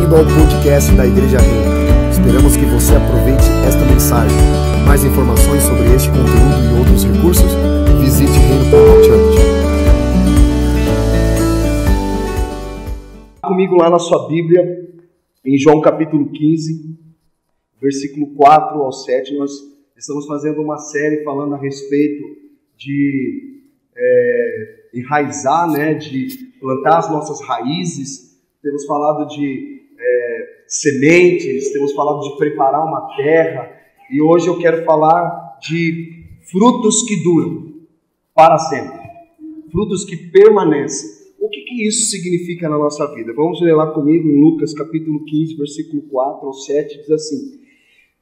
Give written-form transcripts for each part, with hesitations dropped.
Bem-vindo ao podcast da Igreja Reino. Esperamos que você aproveite esta mensagem. Mais informações sobre este conteúdo e outros recursos, visite reino.church. Comigo lá na sua Bíblia, em João capítulo 15, versículo 4 ao 7, nós estamos fazendo uma série falando a respeito de enraizar, de plantar as nossas raízes. Temos falado de sementes, temos falado de preparar uma terra, e hoje eu quero falar de frutos que duram para sempre, frutos que permanecem. O que isso significa na nossa vida? Vamos ler lá comigo em Lucas capítulo 15, versículo 4 ao 7, diz assim: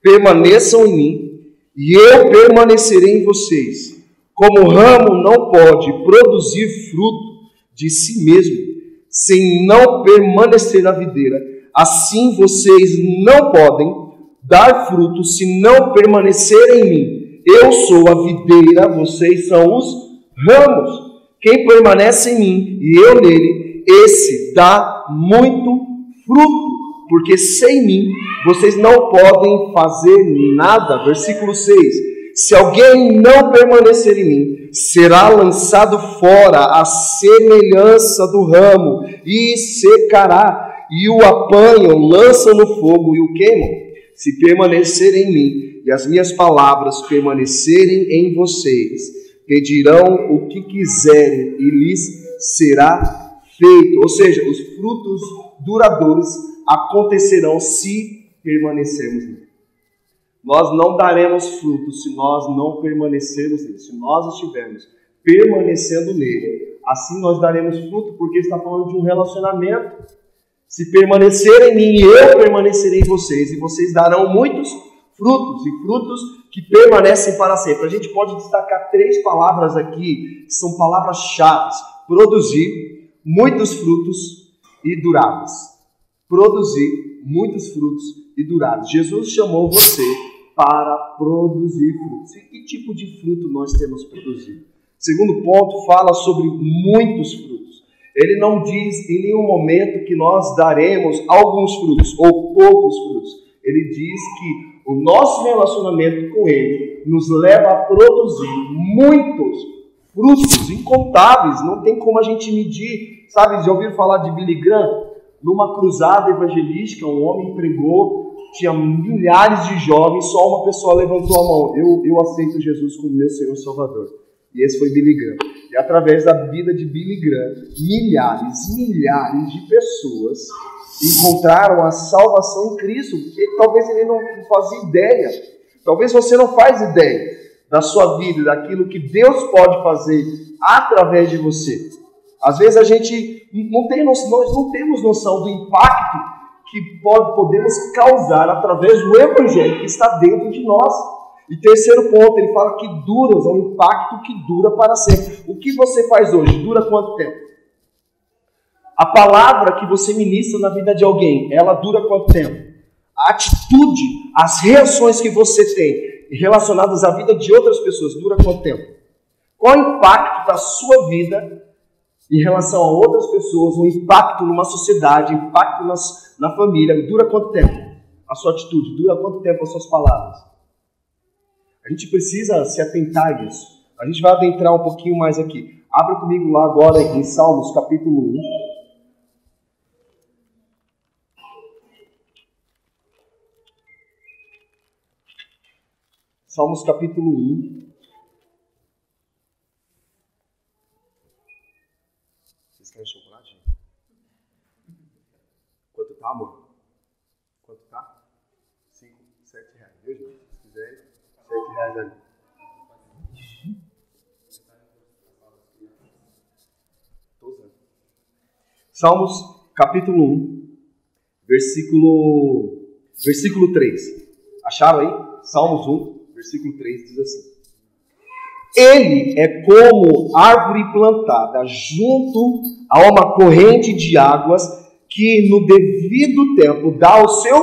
permaneçam em mim, e eu permanecerei em vocês. Como o ramo não pode produzir fruto de si mesmo, sem não permanecer na videira, assim vocês não podem dar fruto se não permanecerem em mim. Eu sou a videira, vocês são os ramos. Quem permanece em mim e eu nele, esse dá muito fruto, porque sem mim vocês não podem fazer nada. Versículo 6. Se alguém não permanecer em mim, será lançado fora à semelhança do ramo e secará, e o apanham, lançam no fogo e o queimam. Se permanecerem em mim e as minhas palavras permanecerem em vocês, pedirão o que quiserem e lhes será feito. Ou seja, os frutos duradouros acontecerão se permanecermos nele. Nós não daremos frutos se nós não permanecermos nele. Se nós estivermos permanecendo nele, assim nós daremos fruto, porque está falando de um relacionamento. Se permanecerem em mim, eu permanecerei em vocês, e vocês darão muitos frutos, e frutos que permanecem para sempre. A gente pode destacar 3 palavras aqui, que são palavras-chave: produzir muitos frutos e duráveis. Produzir muitos frutos e duráveis. Jesus chamou você para produzir frutos. E que tipo de fruto nós temos produzido? Segundo ponto, fala sobre muitos frutos. Ele não diz em nenhum momento que nós daremos alguns frutos ou poucos frutos. Ele diz que o nosso relacionamento com Ele nos leva a produzir muitos frutos, incontáveis. Não tem como a gente medir. Sabe, já ouviram falar de Billy Graham? Numa cruzada evangelística, um homem pregou, tinha milhares de jovens, só uma pessoa levantou a mão: eu aceito Jesus como meu Senhor e Salvador. E esse foi Billy Graham. E através da vida de Billy Graham, milhares e milhares de pessoas encontraram a salvação em Cristo. E talvez ele não fazia ideia, talvez você não faz ideia da sua vida, daquilo que Deus pode fazer através de você. Às vezes a gente nós não temos noção do impacto que podemos causar através do Evangelho que está dentro de nós. E terceiro ponto, ele fala que dura, é um impacto que dura para sempre. O que você faz hoje dura quanto tempo? A palavra que você ministra na vida de alguém, ela dura quanto tempo? A atitude, as reações que você tem relacionadas à vida de outras pessoas, dura quanto tempo? Qual o impacto da sua vida em relação a outras pessoas, o impacto numa sociedade, o impacto na família, dura quanto tempo? A sua atitude, dura quanto tempo as suas palavras? A gente precisa se atentar a isso. A gente vai adentrar um pouquinho mais aqui. Abra comigo lá agora em Salmos capítulo 1. Salmos capítulo 1. Vocês querem chocolate? Quanto tá, amor? Quanto tá? 5, 7 reais. Viu, gente? Se quiserem, 7 reais ali. Tô usando. Salmos capítulo 1, versículo 3. Acharam aí? Salmos 1, versículo 3 diz assim: ele é como árvore plantada junto a uma corrente de águas, que no devido tempo dá o seu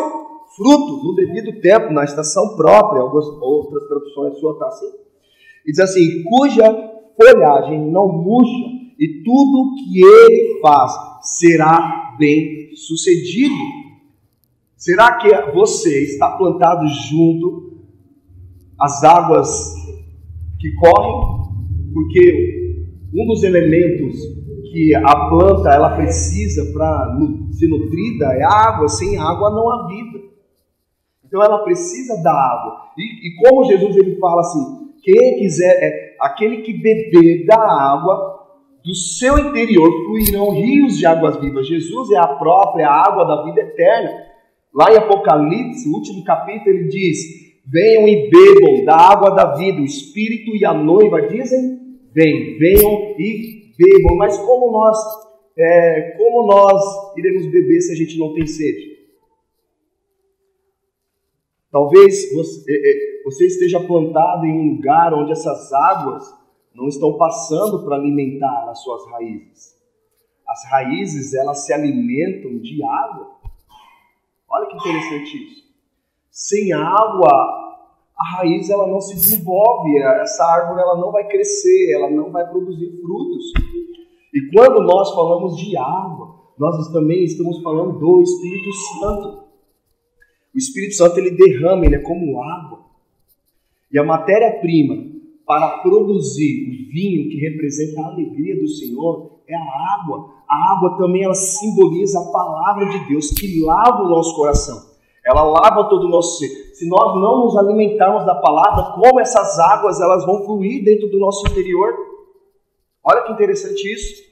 fruto. No devido tempo, na estação própria. Outras traduções sua está assim. E diz assim: cuja folhagem não murcha, e tudo que ele faz será bem sucedido. Será que você está plantado junto às águas que correm? Porque um dos elementos que a planta ela precisa para ser nutrida é água. Sem água não há vida. Então ela precisa da água. E como Jesus ele fala assim, quem quiser, aquele que beber da água, do seu interior fluirão rios de águas vivas. Jesus é a própria água da vida eterna. Lá em Apocalipse, o último capítulo, ele diz, venham e bebam da água da vida. O Espírito e a noiva dizem, venham e bebam. Mas como nós iremos beber se a gente não tem sede? Talvez você esteja plantado em um lugar onde essas águas não estão passando para alimentar as suas raízes. As raízes, elas se alimentam de água. Olha que interessante isso. Sem água, a raiz ela não se desenvolve, essa árvore ela não vai crescer, ela não vai produzir frutos. E quando nós falamos de água, nós também estamos falando do Espírito Santo. O Espírito Santo ele derrama, ele é como água. E a matéria-prima para produzir o vinho que representa a alegria do Senhor é a água. A água também ela simboliza a palavra de Deus que lava o nosso coração. Ela lava todo o nosso ser. Se nós não nos alimentarmos da palavra, como essas águas elas vão fluir dentro do nosso interior? Olha que interessante isso.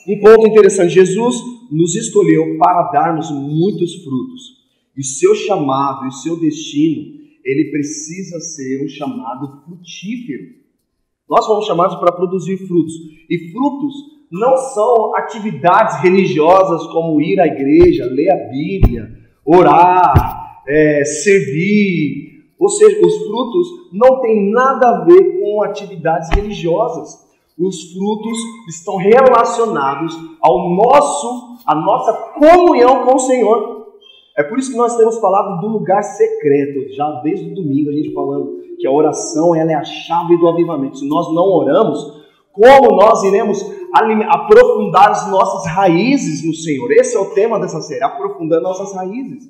Um ponto interessante, Jesus nos escolheu para darmos muitos frutos. E o seu chamado e o seu destino, ele precisa ser um chamado frutífero. Nós fomos chamados para produzir frutos. E frutos não são atividades religiosas como ir à igreja, ler a Bíblia, orar, servir. Ou seja, os frutos não têm nada a ver com atividades religiosas. Os frutos estão relacionados à nossa comunhão com o Senhor. É por isso que nós temos falado do lugar secreto, já desde o domingo a gente falando que a oração ela é a chave do avivamento. Se nós não oramos, como nós iremos aprofundar as nossas raízes no Senhor? Esse é o tema dessa série, aprofundando nossas raízes.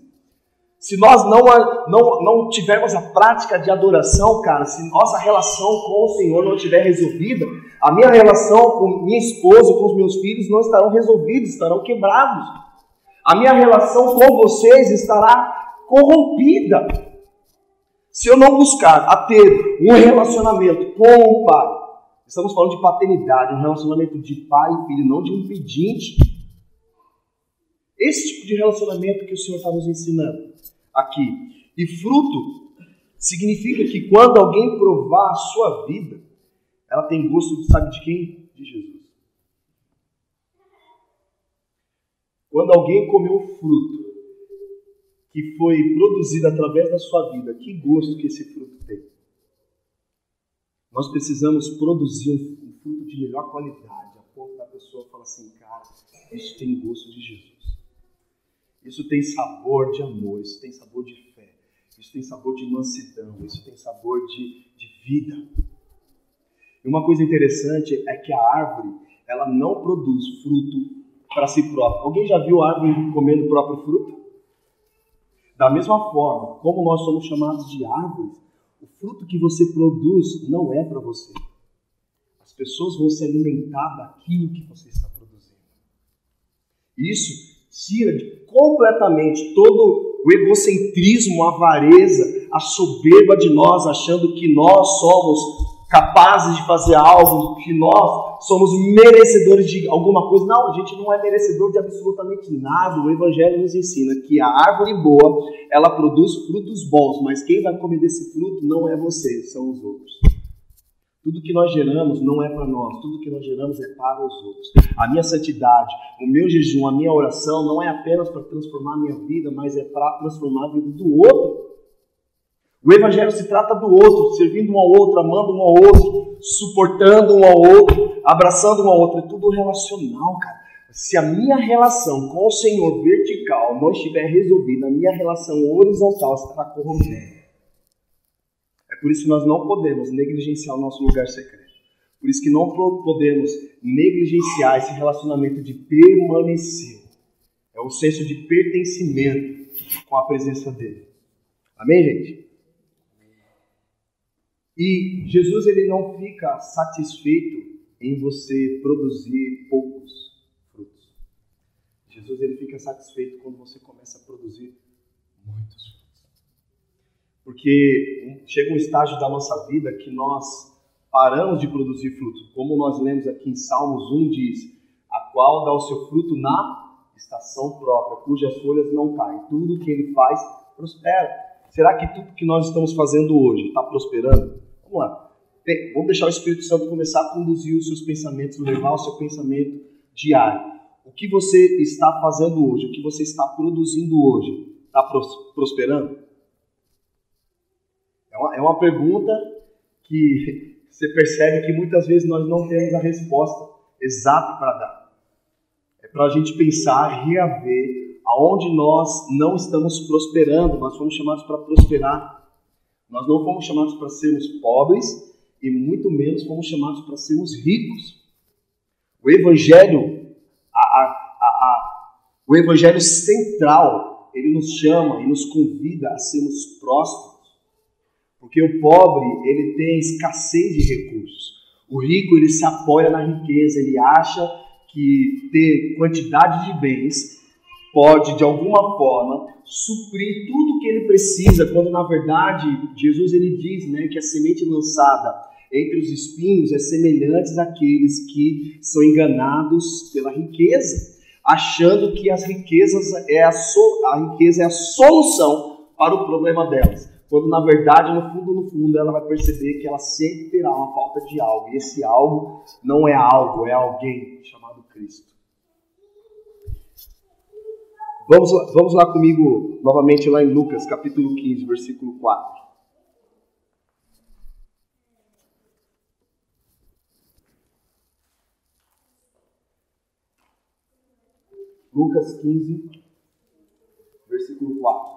Se nós não tivermos a prática de adoração, cara, se nossa relação com o Senhor não estiver resolvida, a minha relação com minha esposa, com os meus filhos não estarão resolvidos, estarão quebrados. A minha relação com vocês estará corrompida. Se eu não buscar a ter um relacionamento com o Pai, estamos falando de paternidade, um relacionamento de pai e filho, não de um pedinte. Esse tipo de relacionamento que o Senhor está nos ensinando aqui. E fruto significa que quando alguém provar a sua vida, ela tem gosto de, sabe de quem? De Jesus. Quando alguém comeu o fruto que foi produzido através da sua vida, que gosto que esse fruto tem? Nós precisamos produzir um fruto de melhor qualidade, a ponto da pessoa falar assim, cara, isso tem gosto de Jesus. Isso tem sabor de amor, isso tem sabor de fé, isso tem sabor de mansidão, isso tem sabor de vida. E uma coisa interessante é que a árvore, ela não produz fruto para si própria. Alguém já viu a árvore comendo o próprio fruto? Da mesma forma, como nós somos chamados de árvores, o fruto que você produz não é para você. As pessoas vão se alimentar daquilo que você está produzindo. Isso tira completamente todo o egocentrismo, a avareza, a soberba de nós, achando que nós somos capazes de fazer algo, que nós somos merecedores de alguma coisa. Não, a gente não é merecedor de absolutamente nada. O Evangelho nos ensina que a árvore boa, ela produz frutos bons, mas quem vai comer desse fruto não é você, são os outros. Tudo que nós geramos não é para nós, tudo que nós geramos é para os outros. A minha santidade, o meu jejum, a minha oração não é apenas para transformar a minha vida, mas é para transformar a vida do outro. O Evangelho se trata do outro, servindo um ao outro, amando um ao outro, suportando um ao outro, abraçando um ao outro. É tudo relacional, cara. Se a minha relação com o Senhor vertical não estiver resolvida, a minha relação horizontal estará corrompida. É por isso que nós não podemos negligenciar o nosso lugar secreto. Por isso que não podemos negligenciar esse relacionamento de permanecer. É o senso de pertencimento. com a presença dele. Amém, gente? E Jesus, ele não fica satisfeito em você produzir poucos frutos. Jesus, ele fica satisfeito quando você começa a produzir muitos frutos. Porque chega um estágio da nossa vida que nós paramos de produzir fruto. Como nós lemos aqui em Salmos 1, diz: a qual dá o seu fruto na estação própria, cujas folhas não caem. Tudo que ele faz prospera. Será que tudo que nós estamos fazendo hoje está prosperando? Vamos lá. Vamos deixar o Espírito Santo começar a conduzir os seus pensamentos, levar o seu pensamento diário. O que você está fazendo hoje, o que você está produzindo hoje, está prosperando? É uma pergunta que você percebe que muitas vezes nós não temos a resposta exata para dar. É para a gente pensar, reaver aonde nós não estamos prosperando. Nós fomos chamados para prosperar. Nós não fomos chamados para sermos pobres e muito menos fomos chamados para sermos ricos. O Evangelho, o Evangelho central, ele nos chama e nos convida a sermos prósperos. Porque o pobre, ele tem escassez de recursos. O rico, ele se apoia na riqueza, ele acha que ter quantidade de bens pode, de alguma forma, suprir tudo que ele precisa, quando, na verdade, Jesus, ele diz, né, que a semente lançada entre os espinhos é semelhante àqueles que são enganados pela riqueza, achando que as riquezas a riqueza é a solução para o problema delas. Quando, na verdade, no fundo, ela vai perceber que ela sempre terá uma falta de algo. E esse algo não é algo, é alguém chamado Cristo. Vamos lá comigo, novamente, lá em Lucas, capítulo 15, versículo 4. Lucas 15, versículo 4.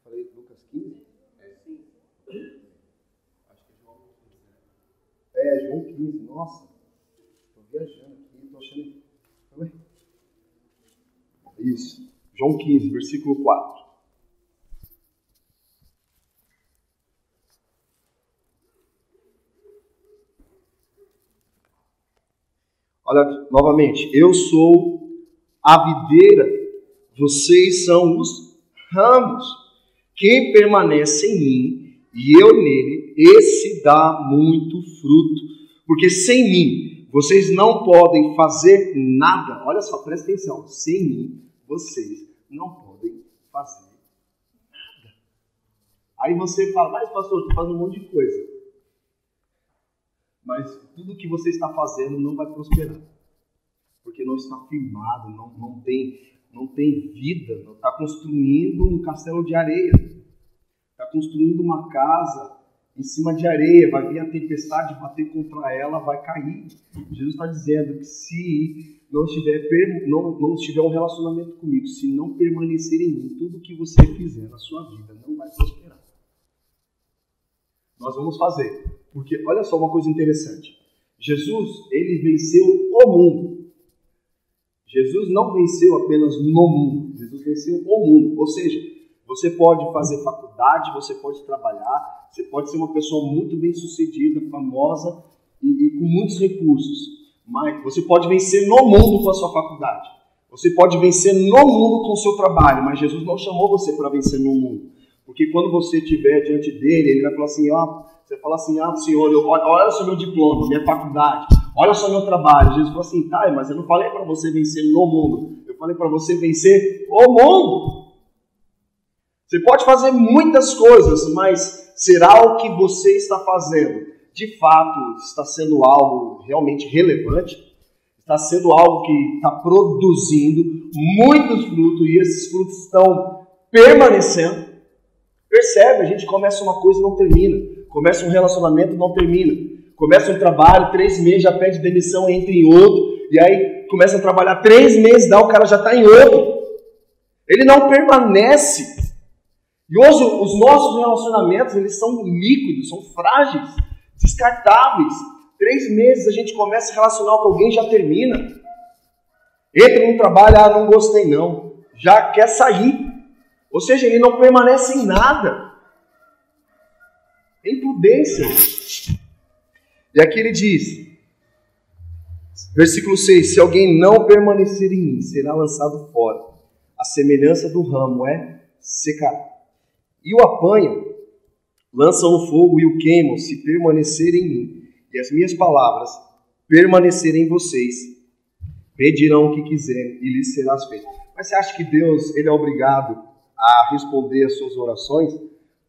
Falei Lucas 15? Sim. Acho que é João 15. João 15. Nossa, estou viajando aqui, estou achando... Isso. João 15, versículo 4. Olha, novamente. Eu sou a videira, vocês são os ramos. Quem permanece em mim e eu nele, esse dá muito fruto. Porque sem mim, vocês não podem fazer nada. Olha só, presta atenção. Sem mim, vocês não podem fazer nada. Aí você fala, mas pastor, estou fazendo um monte de coisa. Mas tudo que você está fazendo não vai prosperar. Porque não está firmado, não tem vida, não está construindo um castelo de areia, está construindo uma casa em cima de areia, vai vir a tempestade bater contra ela, vai cair. Jesus está dizendo que se não tiver um relacionamento comigo, se não permanecer em mim, tudo que você fizer na sua vida não vai prosperar. Nós vamos fazer, porque olha só uma coisa interessante, Jesus, ele venceu o mundo. Jesus não venceu apenas no mundo, Jesus venceu o mundo. Ou seja, você pode fazer faculdade, você pode trabalhar, você pode ser uma pessoa muito bem sucedida, famosa e com muitos recursos. Mas você pode vencer no mundo com a sua faculdade. Você pode vencer no mundo com o seu trabalho, mas Jesus não chamou você para vencer no mundo. Porque quando você estiver diante dele, ele vai falar assim, você fala assim, Senhor, olha só meu diploma, minha faculdade. Olha só meu trabalho. Jesus falou assim, tá, mas eu não falei para você vencer no mundo. Eu falei para você vencer o mundo. Você pode fazer muitas coisas, mas será o que você está fazendo? De fato, está sendo algo realmente relevante? Está sendo algo que está produzindo muitos frutos e esses frutos estão permanecendo? Percebe? A gente começa uma coisa e não termina. Começa um relacionamento e não termina. Começa um trabalho, 3 meses, já pede demissão, entra em outro. e aí começa a trabalhar 3 meses, o cara já está em outro. Ele não permanece. E hoje os nossos relacionamentos, eles são líquidos, são frágeis, descartáveis. 3 meses a gente começa a relacionar com alguém e já termina. Entra no trabalho, não gostei não. Já quer sair. Ou seja, ele não permanece em nada. É imprudência. E aqui ele diz, versículo 6, se alguém não permanecer em mim, será lançado fora. A semelhança do ramo secará. E o apanham, lançam no fogo e o queimam, se permanecer em mim. E as minhas palavras permanecerem em vocês, pedirão o que quiserem e lhes será feito. Mas você acha que Deus ele é obrigado a responder as suas orações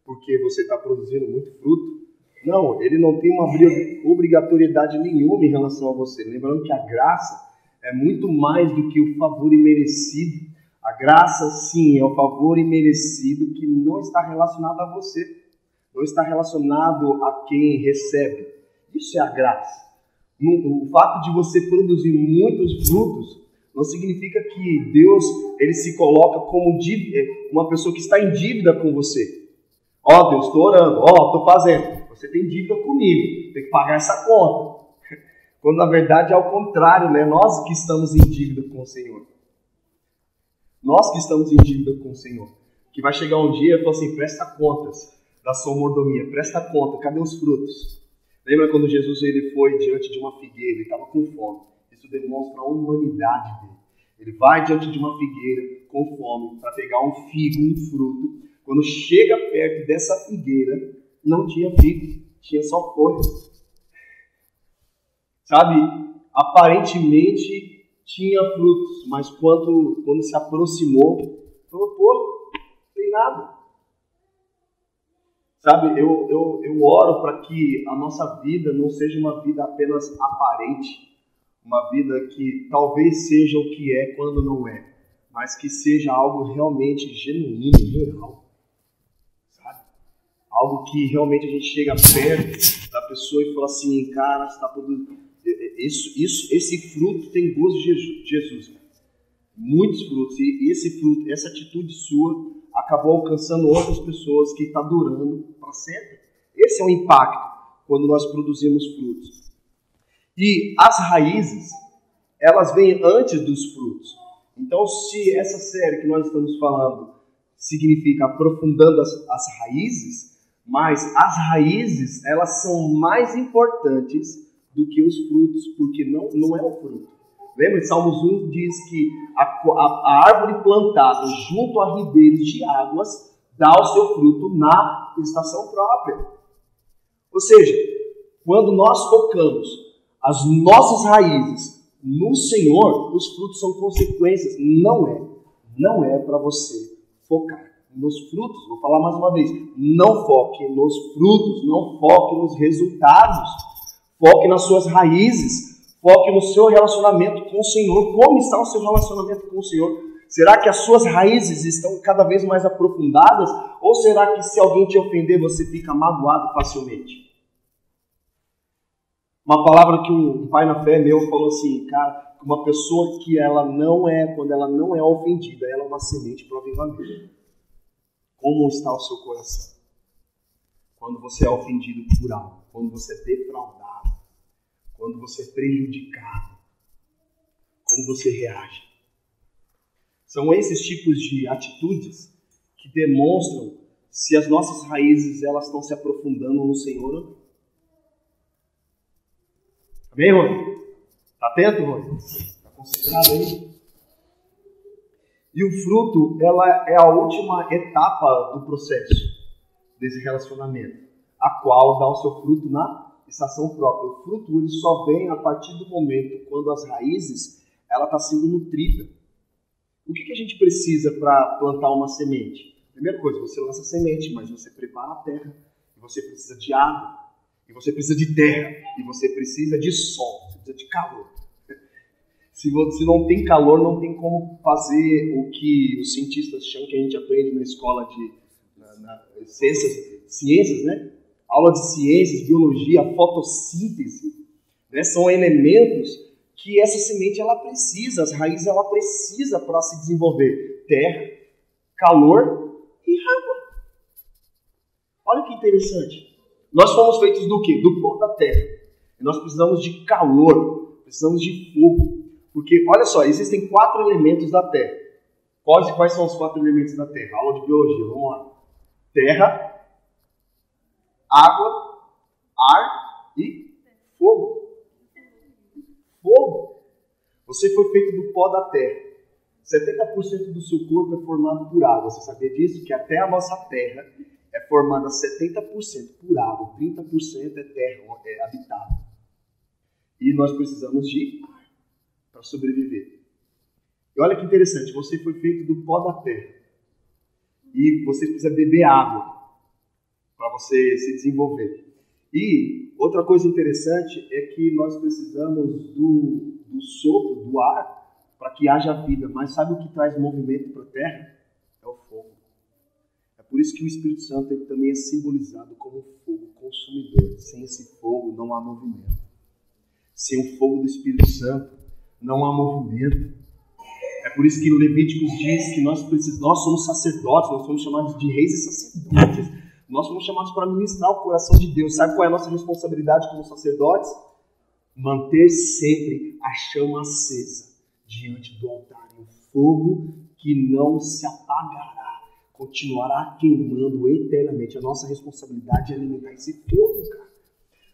porque você está produzindo muito fruto? Não, ele não tem uma obrigatoriedade nenhuma em relação a você. Lembrando que a graça é muito mais do que o favor imerecido. A graça, sim, é o favor imerecido que não está relacionado a você. Não está relacionado a quem recebe. Isso é a graça. O fato de você produzir muitos frutos não significa que Deus ele se coloca como uma pessoa que está em dívida com você. Deus, estou orando. Estou fazendo. Você tem dívida comigo. Tem que pagar essa conta. Quando na verdade é ao contrário, né? Nós que estamos em dívida com o Senhor. Nós que estamos em dívida com o Senhor. Que vai chegar um dia e falar assim, presta contas da sua mordomia. Presta conta. Cadê os frutos? Lembra quando Jesus ele foi diante de uma figueira, ele estava com fome. Isso demonstra a humanidade dele. Ele vai diante de uma figueira com fome para pegar um figo, um fruto. Quando chega perto dessa figueira, não tinha figo, tinha só folhas. Sabe, aparentemente tinha frutos, mas quando se aproximou, falou, não tem nada. Sabe, eu oro para que a nossa vida não seja uma vida apenas aparente, uma vida que talvez seja o que é quando não é, mas que seja algo realmente genuíno, real. Sabe? Algo que realmente a gente chega perto da pessoa e fala assim, cara, você está produzindo. Esse fruto tem gosto de Jesus. Muitos frutos. E esse fruto, essa atitude sua, acabou alcançando outras pessoas que está durando para sempre. Esse é o impacto quando nós produzimos frutos. E as raízes, elas vêm antes dos frutos. Então, se essa série que nós estamos falando significa aprofundando as raízes, mas as raízes, elas são mais importantes do que os frutos, porque não é o fruto. Lembra? Salmos 1 diz que a árvore plantada junto a ribeiros de águas dá o seu fruto na estação própria. Ou seja, quando nós focamos as nossas raízes no Senhor, os frutos são consequências. Não é para você focar nos frutos. Vou falar mais uma vez. Não foque nos frutos, não foque nos resultados. Foque nas suas raízes, foque no seu relacionamento com o Senhor. Como está o seu relacionamento com o Senhor? Será que as suas raízes estão cada vez mais aprofundadas? Ou será que se alguém te ofender, você fica magoado facilmente? Uma palavra que um pai na fé meu falou assim, cara, uma pessoa que quando ela não é ofendida, ela é uma semente para o avivamento. Como está o seu coração? Quando você é ofendido por algo, quando você é defraudado, quando você é prejudicado, como você reage? São esses tipos de atitudes que demonstram se as nossas raízes elas estão se aprofundando no Senhor ou não. Amém, Rony? Está atento, Rony? Está concentrado aí? E o fruto, ela é a última etapa do processo desse relacionamento, a qual dá o seu fruto na estação própria. O fruto ele só vem a partir do momento quando as raízes ela está sendo nutrida. O que a gente precisa para plantar uma semente? Primeira coisa, você lança a semente, mas você prepara a terra, e você precisa de água, e você precisa de terra, e você precisa de sol, você precisa de calor. Se não tem calor, não tem como fazer o que os cientistas chamam, que a gente aprende na escola de ciências, né? Aula de ciências, biologia, fotossíntese, né? São elementos que essa semente ela precisa, as raízes ela precisa para se desenvolver: terra, calor e água. Olha que interessante. Nós fomos feitos do quê? Do pó da terra. E nós precisamos de calor, precisamos de fogo. Porque, olha só, existem 4 elementos da terra. Quais são os 4 elementos da terra? Aula de biologia, vamos lá. Terra, água, ar e fogo. Fogo. Você foi feito do pó da terra. 70% do seu corpo é formado por água. Você sabia disso? Que até a nossa terra é formada 70% por água, 30% é terra, é habitável. E nós precisamos de ar para sobreviver. E olha que interessante, você foi feito do pó da terra. E você precisa beber água para você se desenvolver. E outra coisa interessante é que nós precisamos do sopro, do ar, para que haja vida. Mas sabe o que traz movimento para a terra? É o fogo. É por isso que o Espírito Santo ele também é simbolizado como fogo consumidor. Sem esse fogo não há movimento. Sem o fogo do Espírito Santo não há movimento. É por isso que Levíticos diz que nós somos sacerdotes, nós somos chamados de reis e sacerdotes. Nós somos chamados para ministrar o coração de Deus. Sabe qual é a nossa responsabilidade como sacerdotes? Manter sempre a chama acesa diante do altar. Um fogo que não se apagará, continuará queimando eternamente. A nossa responsabilidade é alimentar esse fogo, cara.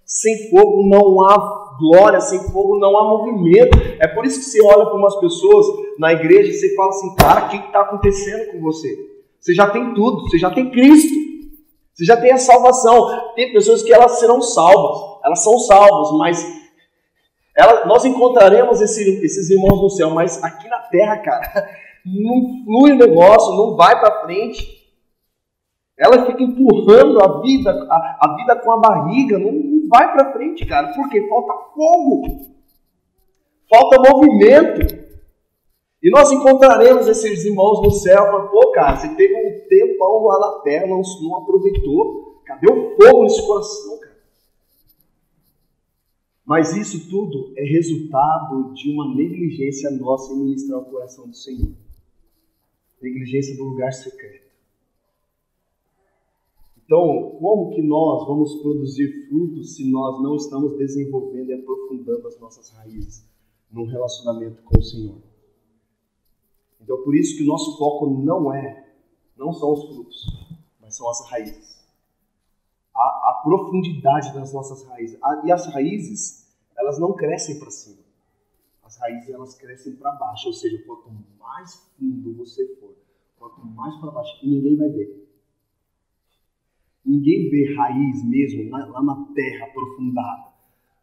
Sem fogo não há glória, sem fogo não há movimento. É por isso que você olha para umas pessoas na igreja e você fala assim: cara, o que está acontecendo com você? Você já tem tudo, você já tem Cristo. Você já tem a salvação. Tem pessoas que elas serão salvas. Elas são salvas, mas nós encontraremos esses irmãos no céu. Mas aqui na terra, cara, não flui o negócio, não vai para frente. Ela fica empurrando a vida com a barriga. Não vai para frente, cara. Porque falta fogo. Falta movimento. E nós encontraremos esses irmãos no céu. Falando: pô, cara, você teve um tempão lá na terra, não aproveitou. Cadê o fogo nesse coração, cara? Mas isso tudo é resultado de uma negligência nossa em ministrar o coração do Senhor. Negligência do lugar secreto. Então, como que nós vamos produzir frutos se nós não estamos desenvolvendo e aprofundando as nossas raízes num relacionamento com o Senhor? Então, por isso que o nosso foco não são os frutos, mas são as raízes. A profundidade das nossas raízes. E as raízes, elas não crescem para cima. As raízes, elas crescem para baixo. Ou seja, quanto mais fundo você for, quanto mais para baixo, e ninguém vai ver. Ninguém vê raiz mesmo lá na terra aprofundada.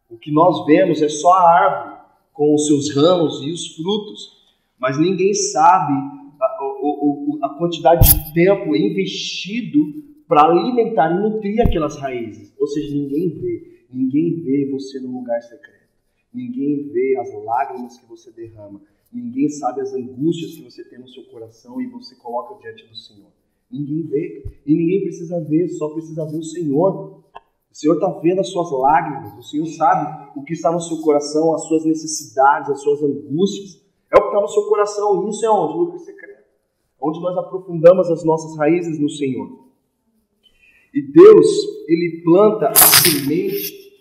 O que nós vemos é só a árvore com os seus ramos e os frutos. Mas ninguém sabe a quantidade de tempo investido para alimentar e nutrir aquelas raízes. Ou seja, ninguém vê você no lugar secreto. Ninguém vê as lágrimas que você derrama. Ninguém sabe as angústias que você tem no seu coração e você coloca diante do Senhor. Ninguém vê. E ninguém precisa ver, só precisa ver o Senhor. O Senhor está vendo as suas lágrimas. O Senhor sabe o que está no seu coração, as suas necessidades, as suas angústias. É o que está no seu coração. E isso é onde? No lugar secreto. Onde nós aprofundamos as nossas raízes no Senhor. E Deus, Ele planta a semente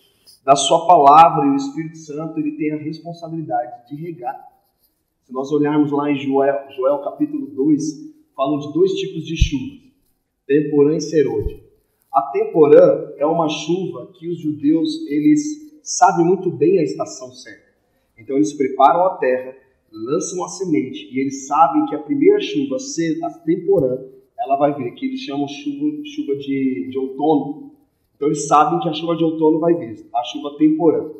da sua palavra, e o Espírito Santo, Ele tem a responsabilidade de regar. Se nós olharmos lá em Joel capítulo 2, falam de 2 tipos de chuva, temporã e serôdia. A temporã é uma chuva que os judeus, eles sabem muito bem a estação certa. Então eles preparam a terra, lançam a semente, e eles sabem que a primeira chuva, a temporã, ela vai vir, que eles chamam chuva de outono. Então eles sabem que a chuva de outono vai vir, a chuva temporã.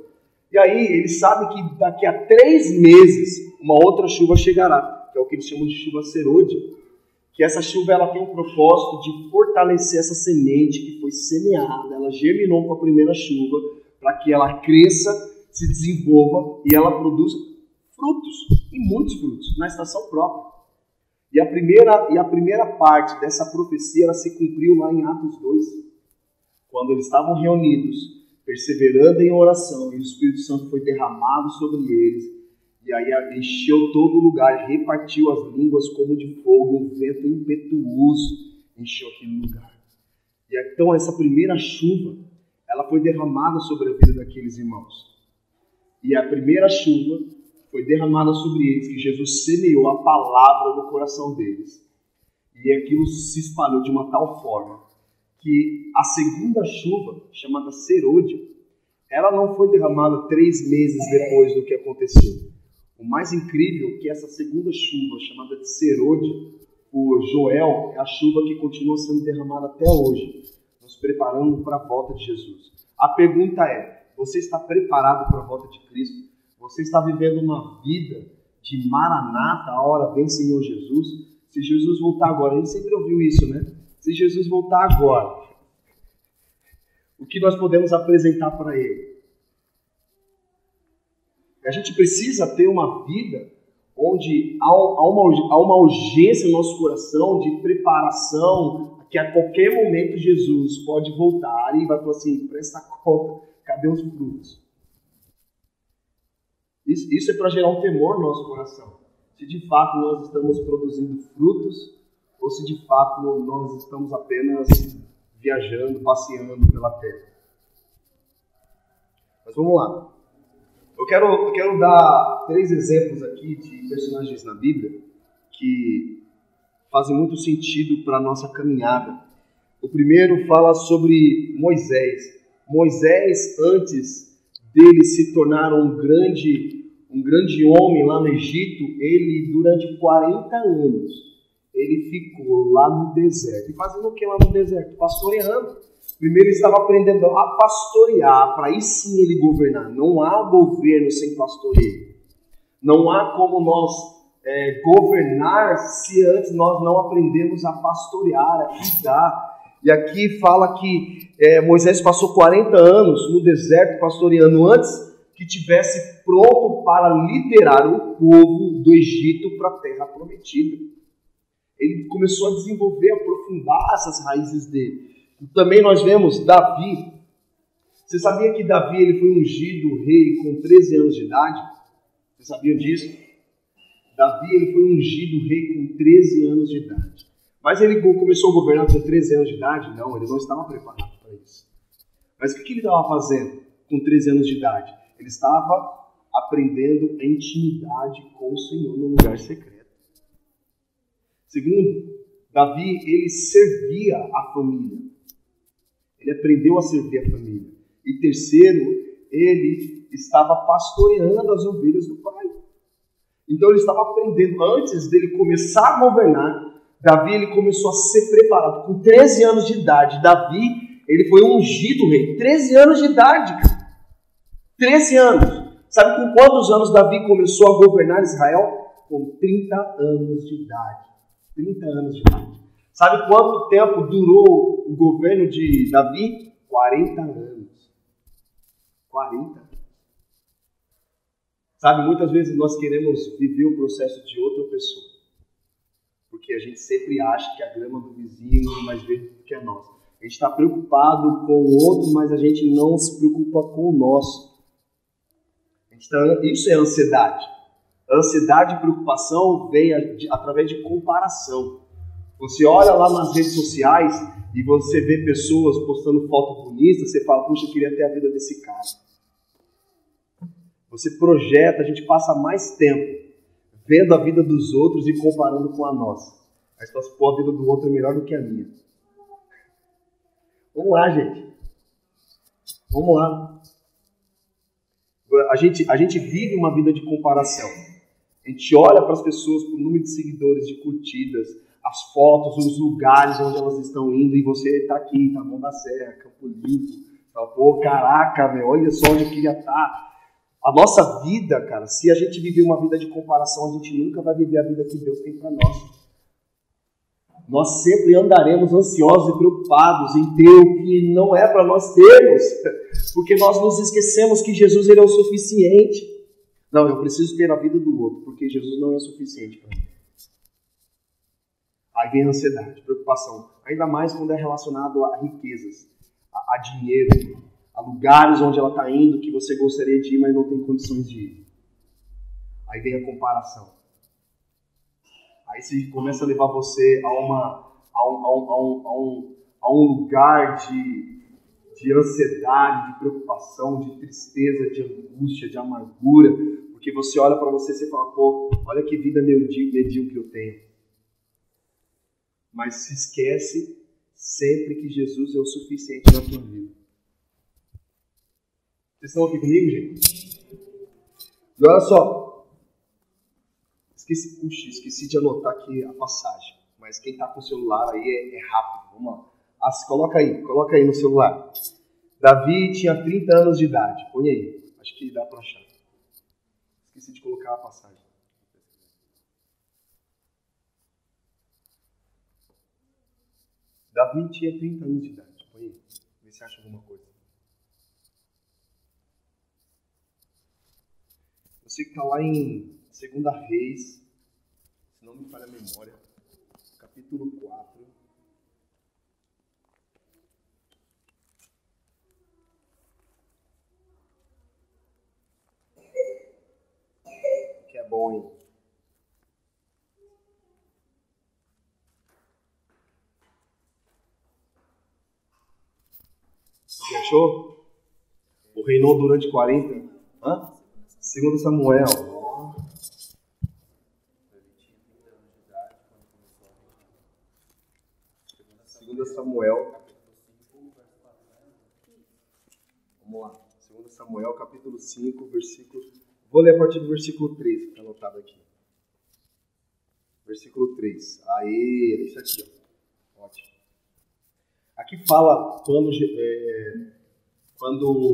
E aí eles sabem que daqui a 3 meses uma outra chuva chegará, que é o que eles chamam de chuva serôdia. Que essa chuva ela tem o propósito de fortalecer essa semente que foi semeada, ela germinou com a primeira chuva, para que ela cresça, se desenvolva e ela produza frutos, e muitos frutos, na estação própria. E a primeira parte dessa profecia ela se cumpriu lá em Atos 2, quando eles estavam reunidos perseverando em oração, e o Espírito Santo foi derramado sobre eles, e aí encheu todo o lugar, repartiu as línguas como de fogo, e um vento impetuoso encheu aquele lugar. E então essa primeira chuva, ela foi derramada sobre a vida daqueles irmãos. E a primeira chuva foi derramada sobre eles, que Jesus semeou a palavra no coração deles. E aquilo se espalhou de uma tal forma que a segunda chuva, chamada serôdia, ela não foi derramada 3 meses depois do que aconteceu. O mais incrível é que essa segunda chuva, chamada de serôdia, por Joel, é a chuva que continua sendo derramada até hoje, nos preparando para a volta de Jesus. A pergunta é, você está preparado para a volta de Cristo? Você está vivendo uma vida de maranata, a hora vem Senhor Jesus? Se Jesus voltar agora, a gente sempre ouviu isso, né? Se Jesus voltar agora, o que nós podemos apresentar para Ele? A gente precisa ter uma vida onde há uma urgência no nosso coração de preparação, que a qualquer momento Jesus pode voltar e vai falar assim, presta conta, cadê os frutos? Isso é para gerar um temor no nosso coração. Se de fato nós estamos produzindo frutos ou se de fato nós estamos apenas viajando, passeando pela terra. Mas vamos lá. Eu quero dar 3 exemplos aqui de personagens na Bíblia que fazem muito sentido para a nossa caminhada. O primeiro fala sobre Moisés. Moisés, antes dele se tornar um grande homem lá no Egito, ele durante 40 anos, ele ficou lá no deserto. E fazendo o que lá no deserto? Pastoreando. Primeiro ele estava aprendendo a pastorear, para aí sim ele governar. Não há governo sem pastoreio. Não há como nós governar se antes nós não aprendemos a pastorear, a cuidar. E aqui fala que Moisés passou 40 anos no deserto pastoreando antes que tivesse pronto para liderar o povo do Egito para a terra prometida. Ele começou a desenvolver, a aprofundar essas raízes dele. E também nós vemos Davi. Você sabia que Davi ele foi ungido rei com 13 anos de idade? Você sabia disso? Davi ele foi ungido rei com 13 anos de idade. Mas ele começou a governar com 13 anos de idade? Não, ele não estava preparado para isso. Mas o que ele estava fazendo com 13 anos de idade? Ele estava aprendendo a intimidade com o Senhor no lugar secreto. Segundo, Davi, ele servia a família. Ele aprendeu a servir a família. E terceiro, ele estava pastoreando as ovelhas do pai. Então ele estava aprendendo. Antes dele começar a governar, Davi ele começou a ser preparado. Com 13 anos de idade, Davi ele foi ungido rei. 13 anos de idade, cara. 13 anos. Sabe com quantos anos Davi começou a governar Israel? Com 30 anos de idade. 30 anos de idade. Sabe quanto tempo durou o governo de Davi? 40 anos. 40 anos. Sabe, muitas vezes nós queremos viver o processo de outra pessoa. Porque a gente sempre acha que a grama do vizinho é mais verde do que a nossa. A gente está preocupado com o outro, mas a gente não se preocupa com o nosso. Isso é ansiedade. A ansiedade e preocupação vem através de comparação. Você olha lá nas redes sociais e você vê pessoas postando foto bonita, você fala, puxa, eu queria ter a vida desse cara. Você projeta, a gente passa mais tempo vendo a vida dos outros e comparando com a nossa. Aí você fala, pô, a vida do outro é melhor do que a minha. Vamos lá, gente. Vamos lá. A gente vive uma vida de comparação. A gente olha para as pessoas, para o número de seguidores, de curtidas, as fotos, os lugares onde elas estão indo, e você está aqui, Taboão da Serra, Campo Limpo. Fala, pô, caraca, velho, olha só onde eu queria estar. A nossa vida, cara, se a gente viver uma vida de comparação, a gente nunca vai viver a vida que Deus tem para nós. Nós sempre andaremos ansiosos e preocupados em ter o que não é para nós termos, porque nós nos esquecemos que Jesus ele é o suficiente. Não, eu preciso ter a vida do outro, porque Jesus não é o suficiente para mim. Aí vem a ansiedade, preocupação, ainda mais quando é relacionado a riquezas, a dinheiro. a lugares onde ela está indo que você gostaria de ir, mas não tem condições de ir. Aí vem a comparação. Aí você começa a levar você a um lugar de ansiedade, de preocupação, de tristeza, de angústia, de amargura, porque você olha para você e você fala, pô, olha que vida medíocre eu tenho. Mas se esquece sempre que Jesus é o suficiente na tua vida. Vocês estão aqui comigo, gente? E olha só, esqueci de anotar aqui a passagem, mas quem está com o celular aí é rápido, vamos lá. Coloca aí no celular. Davi tinha 30 anos de idade. Põe aí. Acho que dá para achar. Esqueci de colocar a passagem. Davi tinha 30 anos de idade. Põe aí. Vê se acha alguma coisa. Você que está lá em 2 Reis, se não me falha a memória, capítulo 4. Que é bom, hein? Você achou? O reinou durante 40? Hã? 2 Samuel. 2 Samuel. Vamos lá. 2 Samuel, capítulo 5, versículo... Vou ler a partir do versículo 3, que está anotado aqui. Versículo 3. Aí, isso aqui, ó. Ótimo. Aqui fala quando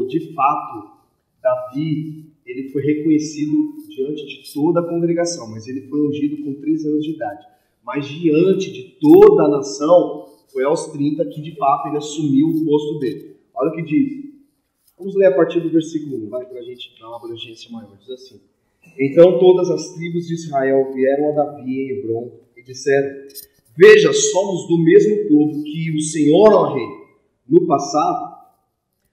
de fato Davi ele foi reconhecido diante de toda a congregação, mas ele foi ungido com 13 anos de idade. Mas diante de toda a nação, foi aos 30 que de fato ele assumiu o posto dele. Olha o que diz. Vamos ler a partir do versículo 1, vai, para a gente dar uma abrangência maior. Diz assim: Então todas as tribos de Israel vieram a Davi em Hebrom e disseram: Veja, somos do mesmo povo que o Senhor, ó rei. No passado,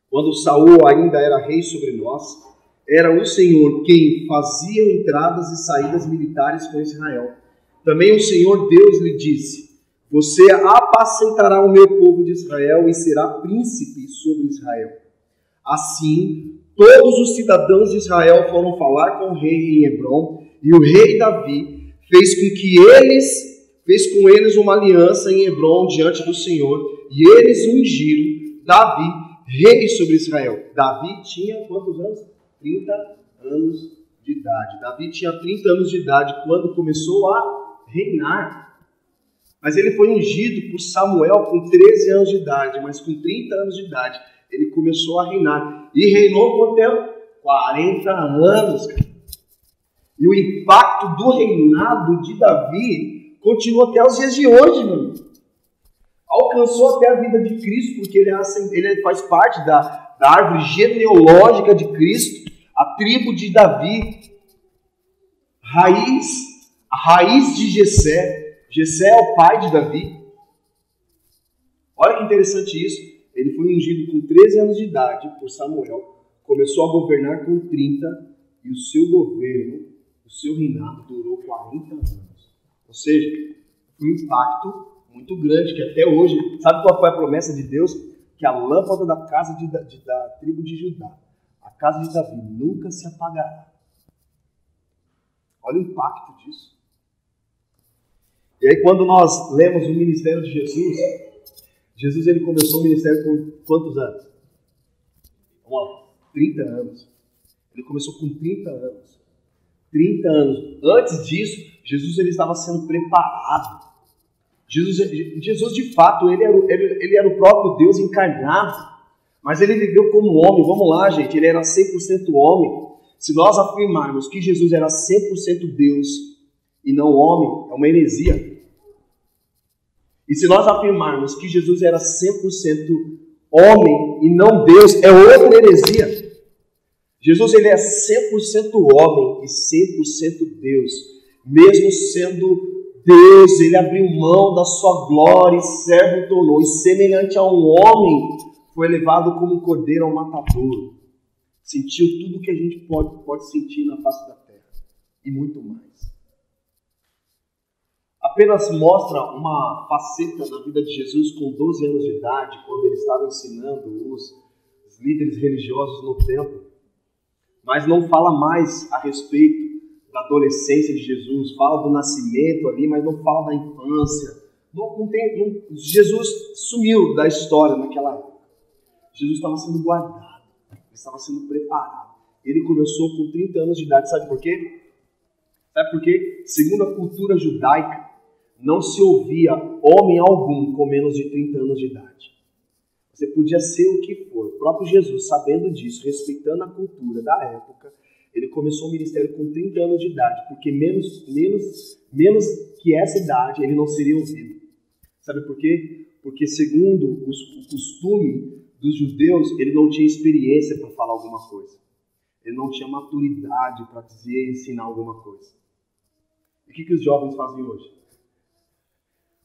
quando Saul ainda era rei sobre nós, era o Senhor quem fazia entradas e saídas militares com Israel. Também o Senhor Deus lhe disse: Você apacentará o meu povo de Israel e será príncipe sobre Israel. Assim, todos os cidadãos de Israel foram falar com o rei em Hebrom, e o rei Davi fez com eles uma aliança em Hebrom diante do Senhor, e eles ungiram Davi rei sobre Israel. Davi tinha quantos anos? 30 anos de idade. Davi tinha 30 anos de idade quando começou a reinar. Mas ele foi ungido por Samuel com 13 anos de idade, mas com 30 anos de idade ele começou a reinar. E reinou por tempo? 40 anos. Cara. E o impacto do reinado de Davi continua até os dias de hoje, mano. Alcançou até a vida de Cristo, porque ele faz parte da árvore genealógica de Cristo, a tribo de Davi, a raiz de Jessé. Jessé é o pai de Davi. Olha que interessante isso. Ele foi ungido com 13 anos de idade por Samuel, começou a governar com 30 e o seu governo, o seu reinado durou 40 anos. Ou seja, foi um impacto muito grande, que até hoje, sabe qual foi a promessa de Deus? Que a lâmpada da casa da tribo de Judá, a casa de Davi, nunca se apagará. Olha o impacto disso. E aí quando nós lemos o ministério de Jesus ele começou o ministério com quantos anos? Vamos lá, 30 anos. Ele começou com 30 anos. 30 anos. Antes disso, Jesus ele estava sendo preparado. Jesus de fato, ele era o próprio Deus encarnado, mas ele viveu como homem. Vamos lá, gente, ele era 100% homem. Se nós afirmarmos que Jesus era 100% Deus e não homem, é uma heresia. E se nós afirmarmos que Jesus era 100% homem e não Deus, é outra heresia. Jesus ele é 100% homem e 100% Deus. Mesmo sendo Deus, ele abriu mão da sua glória e servo tornou, e semelhante a um homem, foi levado como um cordeiro ao matadouro. Sentiu tudo que a gente pode sentir na face da terra. E muito mais. Apenas mostra uma faceta na vida de Jesus com 12 anos de idade, quando ele estava ensinando os líderes religiosos no templo. Mas não fala mais a respeito da adolescência de Jesus. Fala do nascimento ali, mas não fala da infância. Jesus sumiu da história naquela época. Jesus estava sendo guardado, ele estava sendo preparado. Ele começou com 30 anos de idade, sabe por quê? Sabe por quê? Segundo a cultura judaica, não se ouvia homem algum com menos de 30 anos de idade. Você podia ser o que for. O próprio Jesus, sabendo disso, respeitando a cultura da época, ele começou o ministério com 30 anos de idade, porque menos que essa idade ele não seria ouvido. Sabe por quê? Porque segundo o costume dos judeus, ele não tinha experiência para falar alguma coisa. Ele não tinha maturidade para dizer e ensinar alguma coisa. E o que os jovens fazem hoje?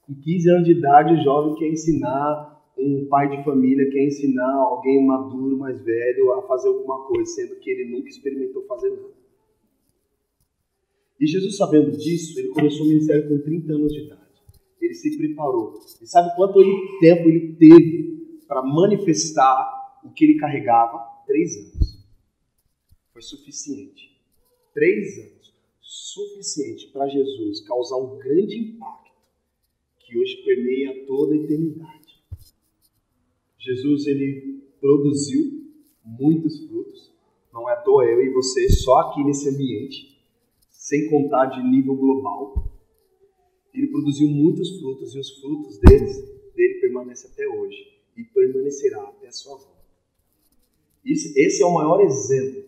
Com 15 anos de idade, o jovem quer ensinar um pai de família, quer ensinar alguém maduro, mais velho, a fazer alguma coisa, sendo que ele nunca experimentou fazer nada. E Jesus, sabendo disso, ele começou o ministério com 30 anos de idade. Ele se preparou. E sabe quanto tempo ele teve para manifestar o que ele carregava? 3 anos. Foi suficiente. 3 anos. Suficiente para Jesus causar um grande impacto que hoje permeia toda a eternidade. Jesus, ele produziu muitos frutos. Não é à toa eu e você só aqui nesse ambiente, sem contar de nível global. Ele produziu muitos frutos e os frutos dele permanecem até hoje e permanecerá até a sua volta. Esse é o maior exemplo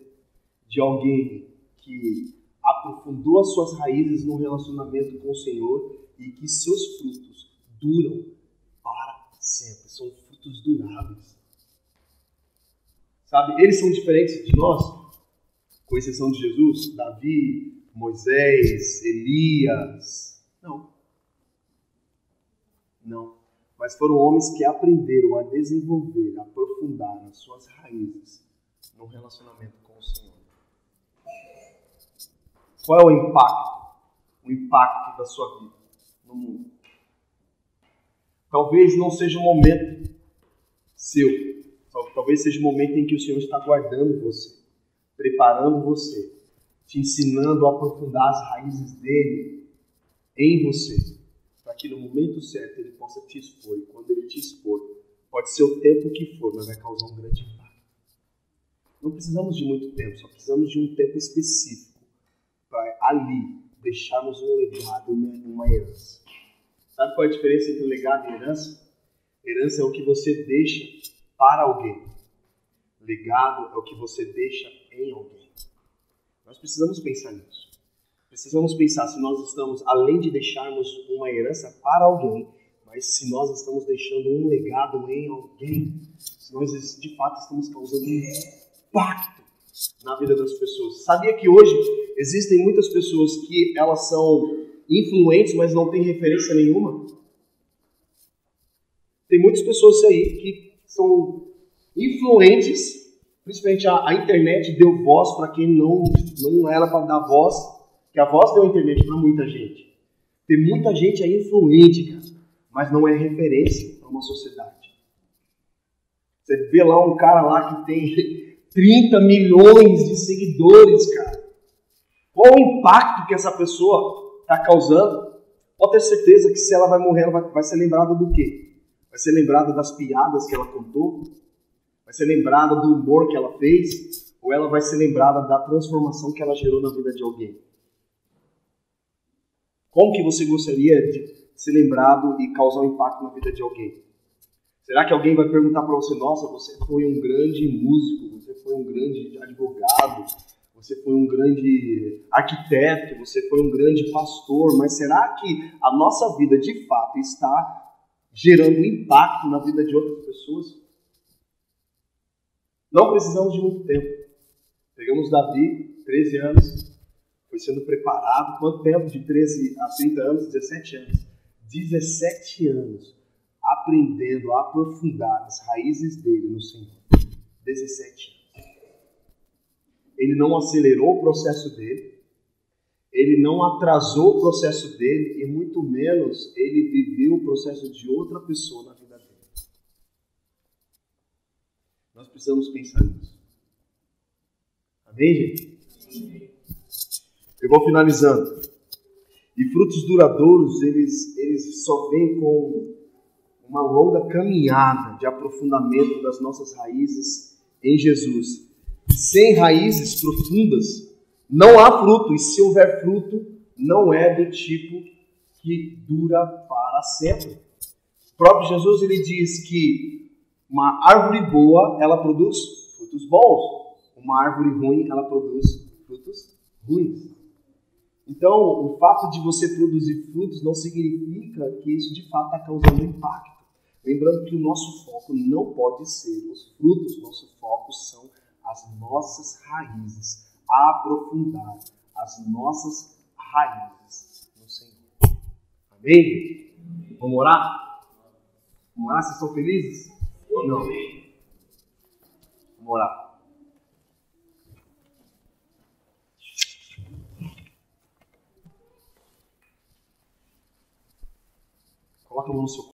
de alguém que aprofundou as suas raízes no relacionamento com o Senhor e que seus frutos duram para sempre. São frutos duráveis. Sabe, eles são diferentes de nós, com exceção de Jesus, Davi, Moisés, Elias. Não. Mas foram homens que aprenderam a desenvolver, a aprofundar as suas raízes no relacionamento com o Senhor. Qual é o impacto? O impacto da sua vida no mundo. Talvez não seja um momento seu. Talvez seja um momento em que o Senhor está guardando você, preparando você, te ensinando a aprofundar as raízes dele em você, para que no momento certo ele possa te expor. E quando ele te expor, pode ser o tempo que for, mas vai causar um grande impacto. Não precisamos de muito tempo, só precisamos de um tempo específico para ali deixarmos um legado, uma herança. Sabe qual é a diferença entre legado e herança? Herança é o que você deixa para alguém. Legado é o que você deixa em alguém. Nós precisamos pensar nisso. Precisamos pensar se nós estamos, além de deixarmos uma herança para alguém, mas se nós estamos deixando um legado em alguém, se nós de fato estamos causando um impacto na vida das pessoas. Sabia que hoje existem muitas pessoas que elas são influentes, mas não têm referência nenhuma? Tem muitas pessoas aí que são influentes, principalmente a internet deu voz para quem não era para dar voz, que a voz deu a internet para muita gente. Tem muita gente aí influente, cara, mas não é referência para uma sociedade. Você vê lá um cara lá que tem 30 milhões de seguidores, cara. Qual o impacto que essa pessoa está causando? Pode ter certeza que se ela vai morrer, ela vai ser lembrada do quê? Vai ser lembrada das piadas que ela contou? Vai ser lembrada do humor que ela fez? Ou ela vai ser lembrada da transformação que ela gerou na vida de alguém? Como que você gostaria de ser lembrado e causar um impacto na vida de alguém? Será que alguém vai perguntar para você, nossa, você foi um grande músico, você foi um grande advogado, você foi um grande arquiteto, você foi um grande pastor, mas será que a nossa vida de fato está gerando impacto na vida de outras pessoas? Não precisamos de muito tempo. Pegamos Davi, 13 anos, foi sendo preparado. Quanto tempo? De 13 a 30 anos? 17 anos. 17 anos aprendendo a aprofundar as raízes dele no Senhor. 17 anos. Ele não acelerou o processo dele, ele não atrasou o processo dele e muito menos ele viveu o processo de outra pessoa na vida dele. Nós precisamos pensar nisso. Amém, gente? Eu vou finalizando. E frutos duradouros, eles só vêm com uma longa caminhada de aprofundamento das nossas raízes em Jesus. Sem raízes profundas, não há fruto. E se houver fruto, não é do tipo que dura para sempre. O próprio Jesus, ele diz que uma árvore boa, ela produz frutos bons. Uma árvore ruim, ela produz frutos ruins. Então, o fato de você produzir frutos não significa que isso de fato está causando impacto. Lembrando que o nosso foco não pode ser os frutos, nosso foco são as nossas raízes, aprofundar as nossas raízes no Senhor. Amém? Vamos orar? Vamos orar? Vocês estão felizes? Ou não? Vamos orar. Coloca a mão no seu